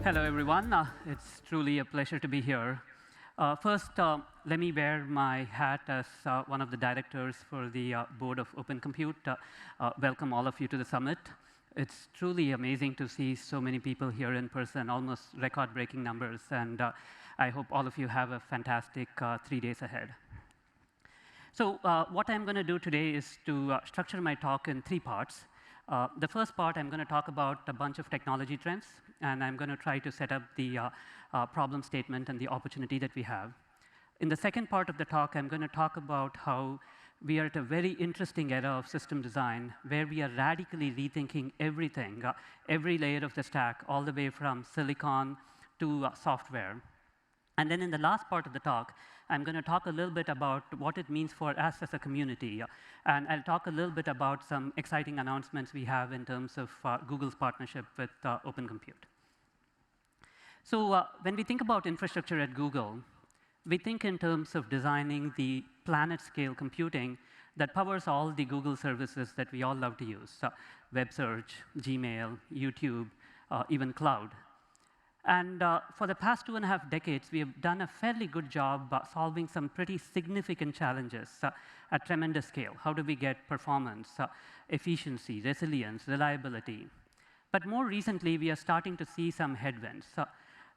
Hello, everyone. It's truly a pleasure to be here. First, let me wear my hat as one of the directors for the board of Open Compute. Welcome all of you to the summit. It's truly amazing to see so many people here in person, almost record-breaking numbers, and I hope all of you have a fantastic 3 days ahead. So what I'm going to do today is to structure my talk in 3 parts. The first part, I'm going to talk about a bunch of technology trends, and I'm going to try to set up the problem statement and the opportunity that we have. In the second part of the talk, I'm going to talk about how we are at a very interesting era of system design, where we are radically rethinking everything, every layer of the stack, all the way from silicon to software. And then in the last part of the talk, I'm going to talk a little bit about what it means for us as a community. And I'll talk a little bit about some exciting announcements we have in terms of Google's partnership with Open Compute. So when we think about infrastructure at Google, we think in terms of designing the planet-scale computing that powers all the Google services that we all love to use, web search, Gmail, YouTube, even cloud. And for the past 2.5 decades, we have done a fairly good job solving some pretty significant challenges at tremendous scale. How do we get performance, efficiency, resilience, reliability? But more recently, we are starting to see some headwinds.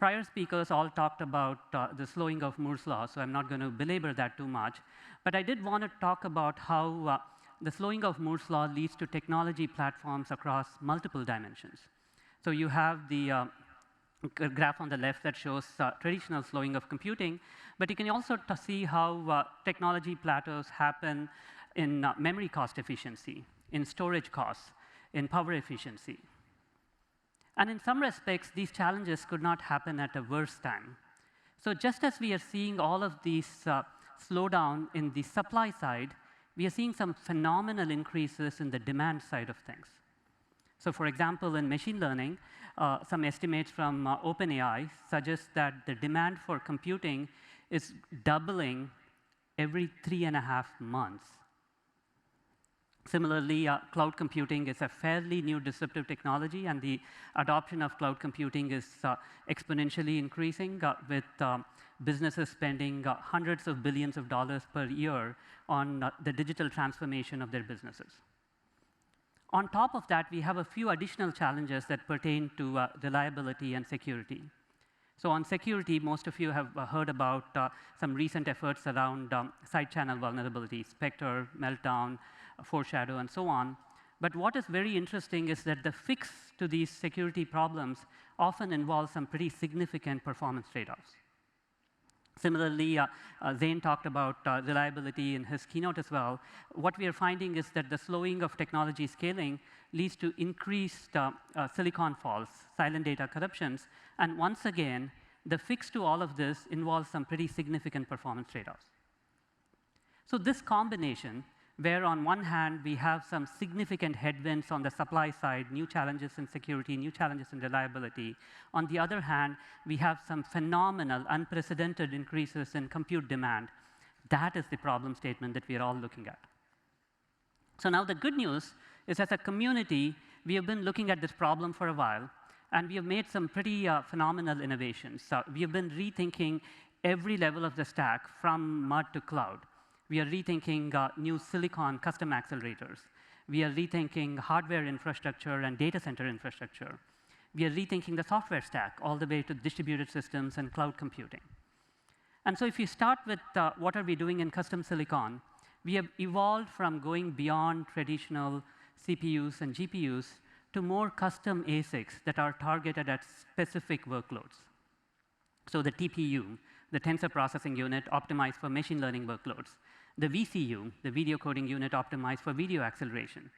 Prior speakers all talked about the slowing of Moore's law, so I'm not going to belabor that too much. But I did want to talk about how the slowing of Moore's law leads to technology platforms across multiple dimensions. So you have the graph on the left that shows traditional slowing of computing, but you can also see how technology plateaus happen in memory cost efficiency, in storage costs, in power efficiency. And in some respects, these challenges could not happen at a worse time. So just as we are seeing all of these slowdown in the supply side, we are seeing some phenomenal increases in the demand side of things. So for example, in machine learning, some estimates from OpenAI suggest that the demand for computing is doubling every 3.5 months. Similarly, cloud computing is a fairly new disruptive technology, and the adoption of cloud computing is exponentially increasing, with businesses spending hundreds of billions of dollars per year on the digital transformation of their businesses. On top of that, we have a few additional challenges that pertain to reliability and security. So on security, most of you have heard about some recent efforts around side channel vulnerabilities, Spectre, Meltdown, Foreshadow, and so on. But what is very interesting is that the fix to these security problems often involves some pretty significant performance trade-offs. Similarly, Zane talked about reliability in his keynote as well. What we are finding is that the slowing of technology scaling leads to increased silicon falls, silent data corruptions, and once again, the fix to all of this involves some pretty significant performance trade-offs. So this combination, where on one hand we have some significant headwinds on the supply side, new challenges in security, new challenges in reliability. On the other hand, we have some phenomenal, unprecedented increases in compute demand. That is the problem statement that we are all looking at. So now the good news is, as a community, we have been looking at this problem for a while, and we have made some pretty phenomenal innovations. We have been rethinking every level of the stack from mud to cloud. We are rethinking new silicon custom accelerators. We are rethinking hardware infrastructure and data center infrastructure. We are rethinking the software stack all the way to distributed systems and cloud computing. And so if you start with what are we doing in custom silicon, we have evolved from going beyond traditional CPUs and GPUs to more custom ASICs that are targeted at specific workloads. So the TPU, the tensor processing unit, optimized for machine learning workloads. The VCU, the video coding unit, optimized for video acceleration.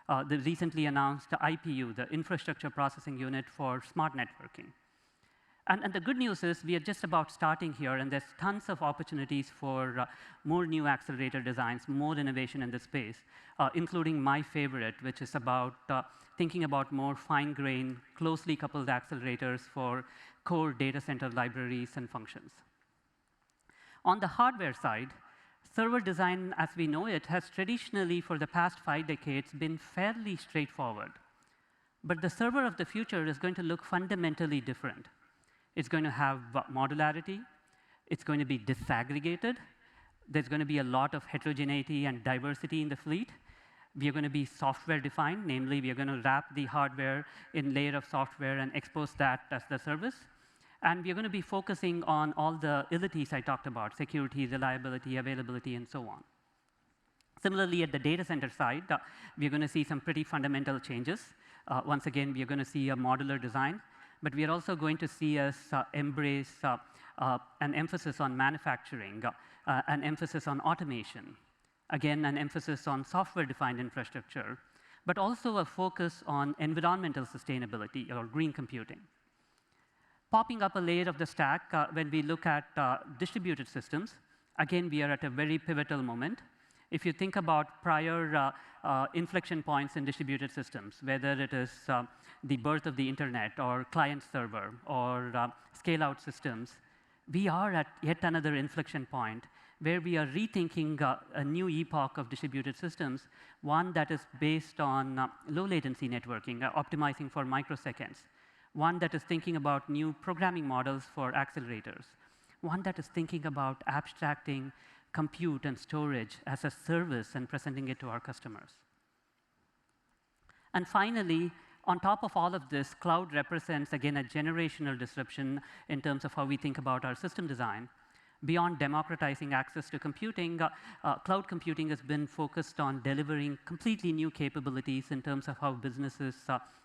The recently announced IPU, the infrastructure processing unit for smart networking. And the good news is we are just about starting here, and there's tons of opportunities for more new accelerator designs, more innovation in this space, including my favorite, which is about thinking about more fine-grained, closely coupled accelerators for core data center libraries and functions. On the hardware side, server design, as we know it, has traditionally, for the past 5 decades, been fairly straightforward. But the server of the future is going to look fundamentally different. It's going to have modularity. It's going to be disaggregated. There's going to be a lot of heterogeneity and diversity in the fleet. We are going to be software-defined, namely, we are going to wrap the hardware in layer of software and expose that as the service. And we are going to be focusing on all the abilities I talked about, security, reliability, availability, and so on. Similarly, at the data center side, we are going to see some pretty fundamental changes. Once again, we are going to see a modular design, but we are also going to see us embrace an emphasis on manufacturing, an emphasis on automation, again, an emphasis on software-defined infrastructure, but also a focus on environmental sustainability or green computing. Popping up a layer of the stack, when we look at distributed systems, again, we are at a very pivotal moment. If you think about prior inflection points in distributed systems, whether it is the birth of the internet or client-server or scale-out systems, we are at yet another inflection point where we are rethinking a new epoch of distributed systems, one that is based on low-latency networking, optimizing for microseconds, one that is thinking about new programming models for accelerators, one that is thinking about abstracting compute and storage as a service and presenting it to our customers. And finally, on top of all of this, cloud represents, again, a generational disruption in terms of how we think about our system design. Beyond democratizing access to computing, cloud computing has been focused on delivering completely new capabilities in terms of how businesses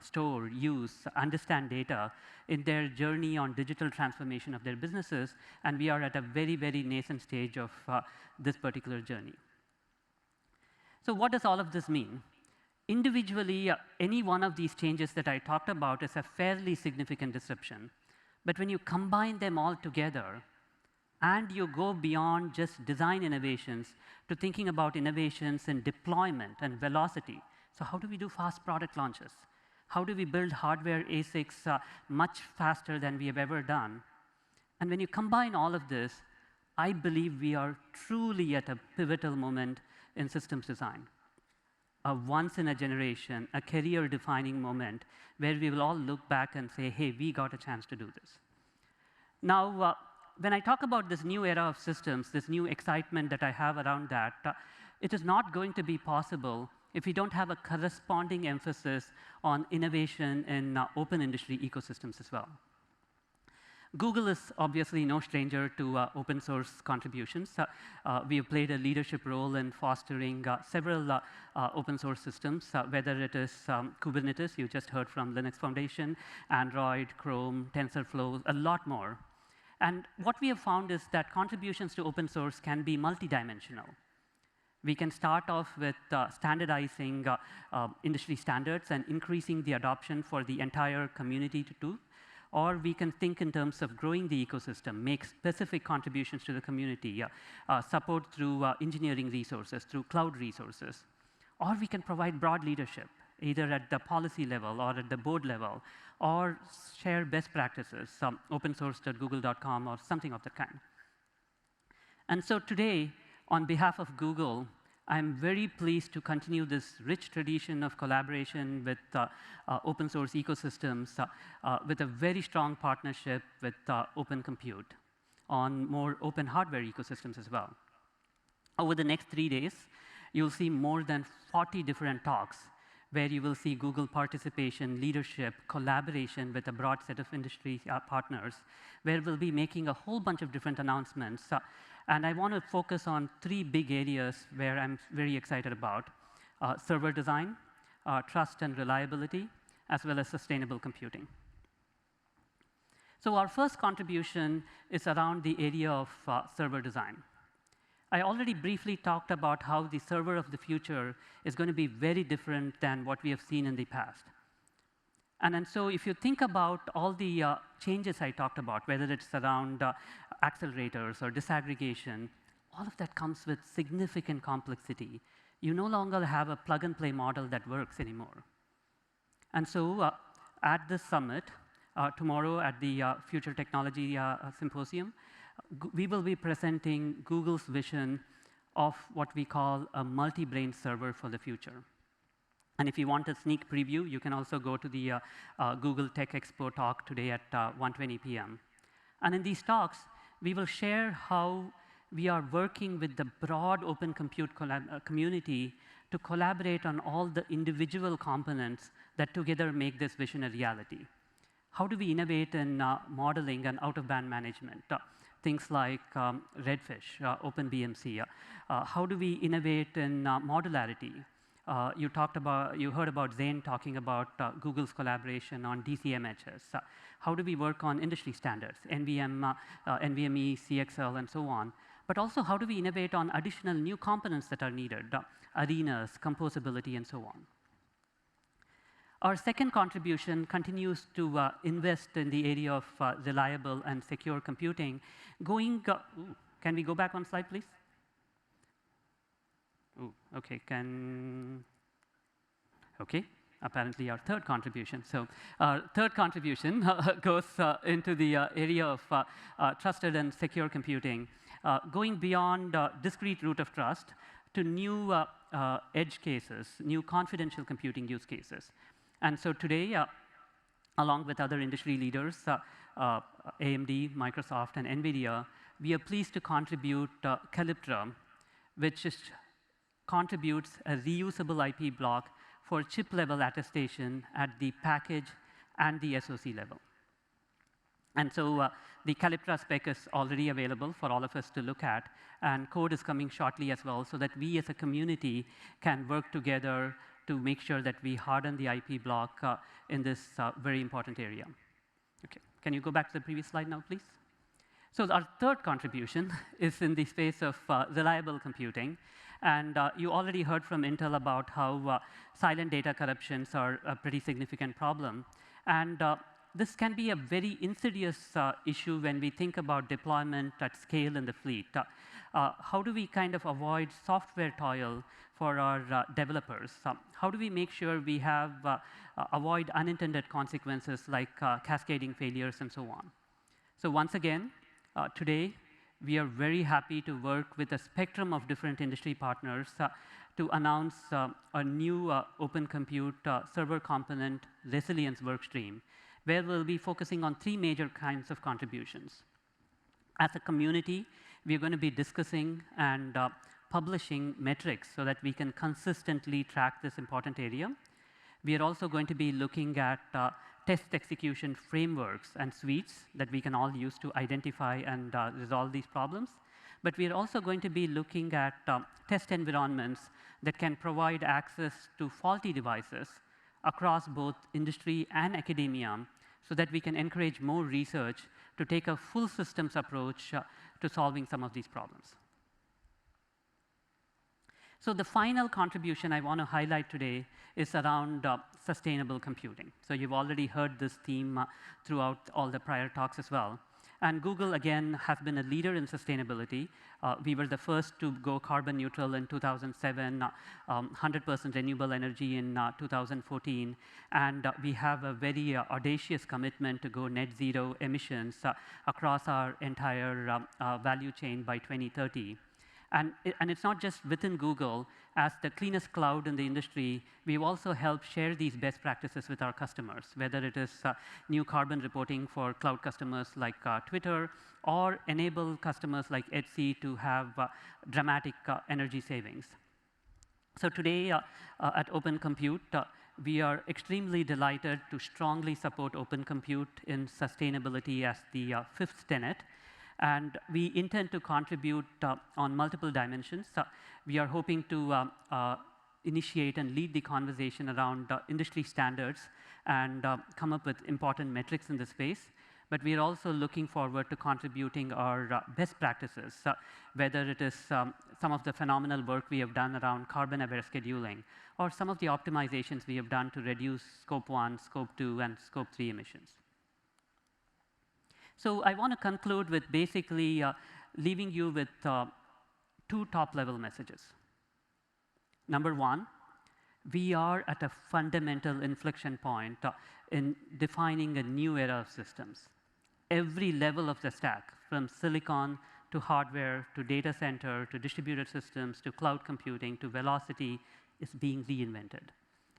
store, use, understand data in their journey on digital transformation of their businesses, and we are at a very, very nascent stage of this particular journey. So what does all of this mean? Individually, any one of these changes that I talked about is a fairly significant disruption. But when you combine them all together, and you go beyond just design innovations to thinking about innovations in deployment and velocity. So how do we do fast product launches? How do we build hardware ASICs much faster than we have ever done? And when you combine all of this, I believe we are truly at a pivotal moment in systems design. A once-in-a-generation, a career-defining moment where we will all look back and say, hey, we got a chance to do this. Now, when I talk about this new era of systems, this new excitement that I have around that, it is not going to be possible if we don't have a corresponding emphasis on innovation in open industry ecosystems as well. Google is obviously no stranger to open source contributions. We have played a leadership role in fostering several open source systems, whether it is Kubernetes, you just heard from Linux Foundation, Android, Chrome, TensorFlow, a lot more. And what we have found is that contributions to open source can be multidimensional. We can start off with standardizing industry standards and increasing the adoption for the entire community to do. Or we can think in terms of growing the ecosystem, make specific contributions to the community, support through engineering resources, through cloud resources. Or we can provide broad leadership, either at the policy level or at the board level, or share best practices, opensource.google.com or something of that kind. And so today, on behalf of Google, I'm very pleased to continue this rich tradition of collaboration with open source ecosystems with a very strong partnership with Open Compute on more open hardware ecosystems as well. Over the next 3 days, you'll see more than 40 different talks where you will see Google participation, leadership, collaboration with a broad set of industry partners, where we'll be making a whole bunch of different announcements. And I want to focus on 3 big areas where I'm very excited about: server design, trust and reliability, as well as sustainable computing. So our first contribution is around the area of server design. I already briefly talked about how the server of the future is going to be very different than what we have seen in the past. And so if you think about all the changes I talked about, whether it's around accelerators or disaggregation, all of that comes with significant complexity. You no longer have a plug-and-play model that works anymore. And so at this summit, tomorrow at the Future Technology Symposium, we will be presenting Google's vision of what we call a multi-brain server for the future. And if you want a sneak preview, you can also go to the Google Tech Expo talk today at 1:20 p.m. And in these talks, we will share how we are working with the broad open compute community to collaborate on all the individual components that together make this vision a reality. How do we innovate in modeling and out-of-band management? Things like Redfish, OpenBMC. How do we innovate in modularity? You heard about Zane talking about Google's collaboration on DCMHS. How do we work on industry standards, NVMe, CXL, and so on? But also, how do we innovate on additional new components that are needed, arenas, composability, and so on? Our second contribution continues to invest in the area of reliable and secure computing. Can we go back one slide, please? Ooh, OK, OK, apparently our third contribution. So our third contribution goes into the area of trusted and secure computing, going beyond discrete root of trust to new edge cases, new confidential computing use cases. And so today, along with other industry leaders, AMD, Microsoft, and NVIDIA, we are pleased to contribute Calyptra, which contributes a reusable IP block for chip-level attestation at the package and the SoC level. And so the Calyptra spec is already available for all of us to look at, and code is coming shortly as well, so that we as a community can work together to make sure that we harden the IP block in this very important area. OK, can you go back to the previous slide now, please? So our third contribution is in the space of reliable computing. And you already heard from Intel about how silent data corruptions are a pretty significant problem. And this can be a very insidious issue when we think about deployment at scale in the fleet. How do we kind of avoid software toil for our developers? How do we make sure we avoid unintended consequences like cascading failures and so on? So once again, today, we are very happy to work with a spectrum of different industry partners to announce a new open compute server component resilience workstream, where we'll be focusing on three major kinds of contributions. As a community, we're going to be discussing and publishing metrics so that we can consistently track this important area. We are also going to be looking at test execution frameworks and suites that we can all use to identify and resolve these problems. But we are also going to be looking at test environments that can provide access to faulty devices across both industry and academia so that we can encourage more research to take a full systems approach to solving some of these problems. So the final contribution I want to highlight today is around sustainable computing. So you've already heard this theme throughout all the prior talks as well. And Google, again, has been a leader in sustainability. We were the first to go carbon neutral in 2007, 100% renewable energy in 2014. And we have a very audacious commitment to go net zero emissions across our entire value chain by 2030. And it's not just within Google. As the cleanest cloud in the industry, we've also helped share these best practices with our customers, whether it is new carbon reporting for cloud customers like Twitter, or enable customers like Etsy to have dramatic energy savings. So today at Open Compute, we are extremely delighted to strongly support Open Compute in sustainability as the fifth tenet. And we intend to contribute on multiple dimensions. We are hoping to initiate and lead the conversation around industry standards and come up with important metrics in the space. But we are also looking forward to contributing our best practices, whether it is some of the phenomenal work we have done around carbon-aware scheduling, or some of the optimizations we have done to reduce Scope 1, Scope 2, and Scope 3 emissions. So I want to conclude with basically leaving you with two top-level messages. Number one, we are at a fundamental inflection point in defining a new era of systems. Every level of the stack, from silicon to hardware to data center to distributed systems to cloud computing to velocity, is being reinvented.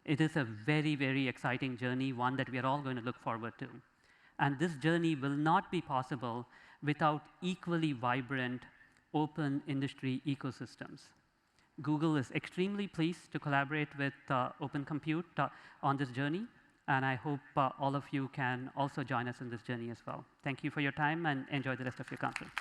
It is a very, very exciting journey, one that we are all going to look forward to. And this journey will not be possible without equally vibrant, open industry ecosystems. Google is extremely pleased to collaborate with Open Compute on this journey, and I hope all of you can also join us in this journey as well. Thank you for your time, and enjoy the rest of your conference.